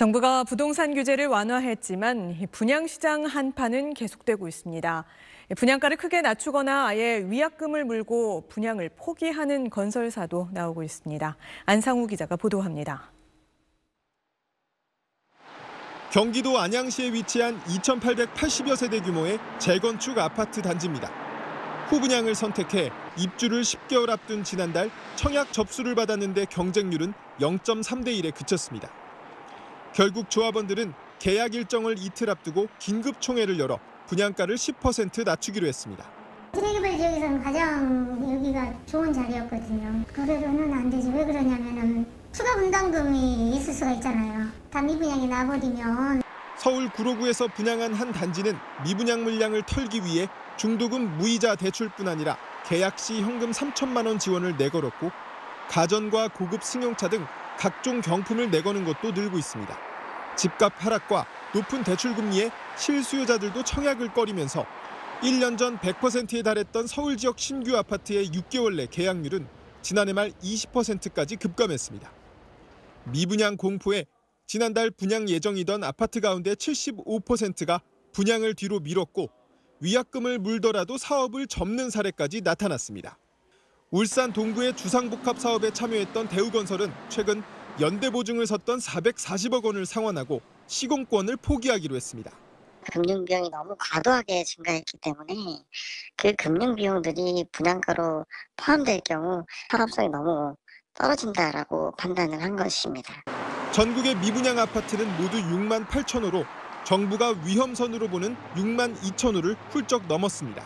정부가 부동산 규제를 완화했지만 분양시장 한파는 계속되고 있습니다. 분양가를 크게 낮추거나 아예 위약금을 물고 분양을 포기하는 건설사도 나오고 있습니다. 안상우 기자가 보도합니다. 경기도 안양시에 위치한 2,880여 세대 규모의 재건축 아파트 단지입니다. 후분양을 선택해 입주를 10개월 앞둔 지난달 청약 접수를 받았는데 경쟁률은 0.3대 1에 그쳤습니다. 결국 조합원들은 계약 일정을 이틀 앞두고 긴급 총회를 열어 분양가를 10% 낮추기로 했습니다. 트랙개발 지역에서는 가장 여기가 좋은 자리였거든요. 그래도는 안 되지. 왜 그러냐면은 추가 분담금이 있을 수가 있잖아요. 다 미분양이 나버리면. 서울 구로구에서 분양한 한 단지는 미분양 물량을 털기 위해 중도금 무이자 대출뿐 아니라 계약 시 현금 3천만 원 지원을 내걸었고 가전과 고급 승용차 등 각종 경품을 내거는 것도 늘고 있습니다. 집값 하락과 높은 대출 금리에 실수요자들도 청약을 꺼리면서 1년 전 100%에 달했던 서울 지역 신규 아파트의 6개월 내 계약률은 지난해 말 20%까지 급감했습니다. 미분양 공포에 지난달 분양 예정이던 아파트 가운데 75%가 분양을 뒤로 미뤘고 위약금을 물더라도 사업을 접는 사례까지 나타났습니다. 울산 동구의 주상복합 사업에 참여했던 대우건설은 최근 연대보증을 섰던 440억 원을 상환하고 시공권을 포기하기로 했습니다. 금융비용이 너무 과도하게 증가했기 때문에 그 금융비용들이 분양가로 포함될 경우 실업성이 너무 떨어진다라고 판단을 한 것입니다. 전국의 미분양 아파트는 모두 6만 8천 호로 정부가 위험선으로 보는 6만 2천 호를 훌쩍 넘었습니다.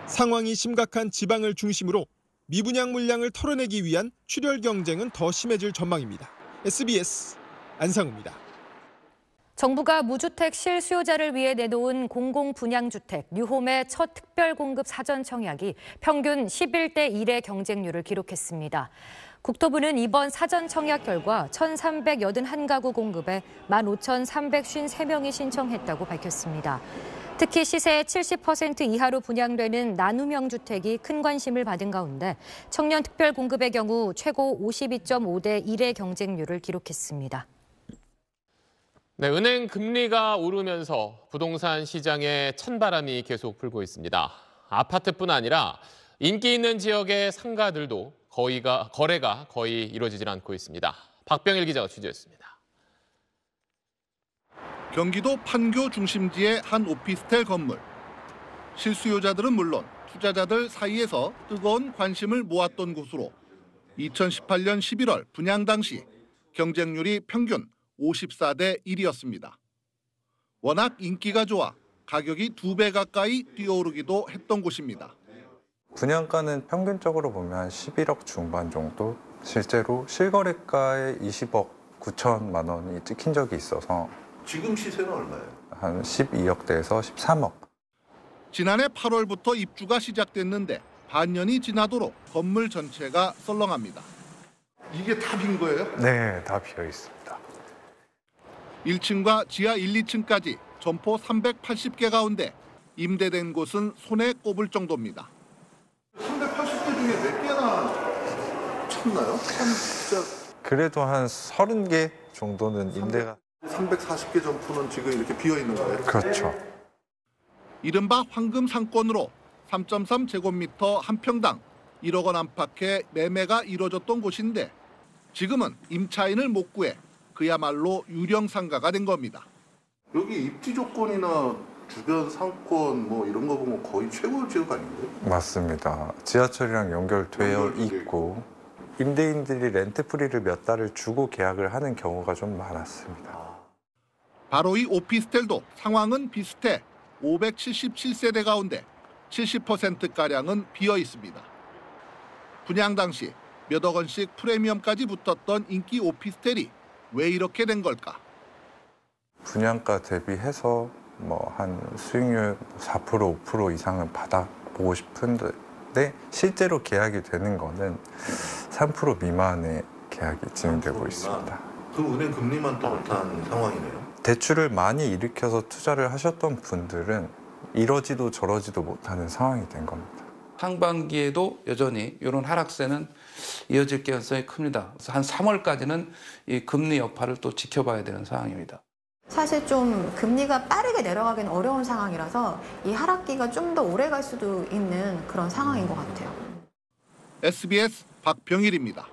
상황이 심각한 지방을 중심으로 미분양 물량을 털어내기 위한 출혈 경쟁은 더 심해질 전망입니다. SBS 안상우입니다. 정부가 무주택 실수요자를 위해 내놓은 공공분양주택 뉴홈의 첫 특별공급 사전 청약이 평균 11대 1의 경쟁률을 기록했습니다. 국토부는 이번 사전 청약 결과 1,381가구 공급에 15,353명이 신청했다고 밝혔습니다. 특히 시세의 70% 이하로 분양되는 나눔형 주택이 큰 관심을 받은 가운데 청년 특별 공급의 경우 최고 52.5대 1의 경쟁률을 기록했습니다. 네, 은행 금리가 오르면서 부동산 시장에 찬바람이 계속 불고 있습니다. 아파트뿐 아니라 인기 있는 지역의 상가들도 거래가 거의 이루어지질 않고 있습니다. 박병일 기자가 취재했습니다. 경기도 판교 중심지의 한 오피스텔 건물. 실수요자들은 물론 투자자들 사이에서 뜨거운 관심을 모았던 곳으로 2018년 11월 분양 당시 경쟁률이 평균 54대 1이었습니다. 워낙 인기가 좋아 가격이 2배 가까이 뛰어오르기도 했던 곳입니다. 분양가는 평균적으로 보면 11억 중반 정도, 실제로 실거래가에 20억 9천만 원이 찍힌 적이 있어서 지금 시세는 얼마예요? 한 12억대에서 13억. 지난해 8월부터 입주가 시작됐는데 반년이 지나도록 건물 전체가 썰렁합니다. 이게 다 빈 거예요? 네, 다 비어 있습니다. 1층과 지하 1, 2층까지 점포 380개 가운데 임대된 곳은 손에 꼽을 정도입니다. 380개 중에 몇 개나 찼나요? 진짜. 그래도 한 30개 정도는 임대가. 340개 점포는 지금 이렇게 비어 있는 거예요? 그렇죠. 이른바 황금 상권으로 3.3제곱미터 한 평당 1억 원 안팎의 매매가 이뤄졌던 곳인데 지금은 임차인을 못 구해 그야말로 유령 상가가 된 겁니다. 여기 입지 조건이나 주변 상권 뭐 이런 거 보면 거의 최고 지역 아닌가요? 맞습니다. 지하철이랑 연결되어 있고 임대인들이 렌트프리를 몇 달을 주고 계약을 하는 경우가 좀 많았습니다. 바로 이 오피스텔도 상황은 비슷해 577세대 가운데 70%가량은 비어 있습니다. 분양 당시 몇억 원씩 프리미엄까지 붙었던 인기 오피스텔이 왜 이렇게 된 걸까? 분양가 대비해서 한 수익률 4% 5% 이상은 받아보고 싶은데 실제로 계약이 되는 거는 3% 미만의 계약이 진행되고 있습니다. 그럼 은행 금리만 또 못한 상황이네요? 대출을 많이 일으켜서 투자를 하셨던 분들은 이러지도 저러지도 못하는 상황이 된 겁니다. 상반기에도 여전히 이런 하락세는 이어질 가능성이 큽니다. 그래서 한 3월까지는 이 금리 여파를 또 지켜봐야 되는 상황입니다. 사실 좀 금리가 빠르게 내려가기는 어려운 상황이라서 이 하락기가 좀 더 오래 갈 수도 있는 그런 상황인 것 같아요. SBS 박병일입니다.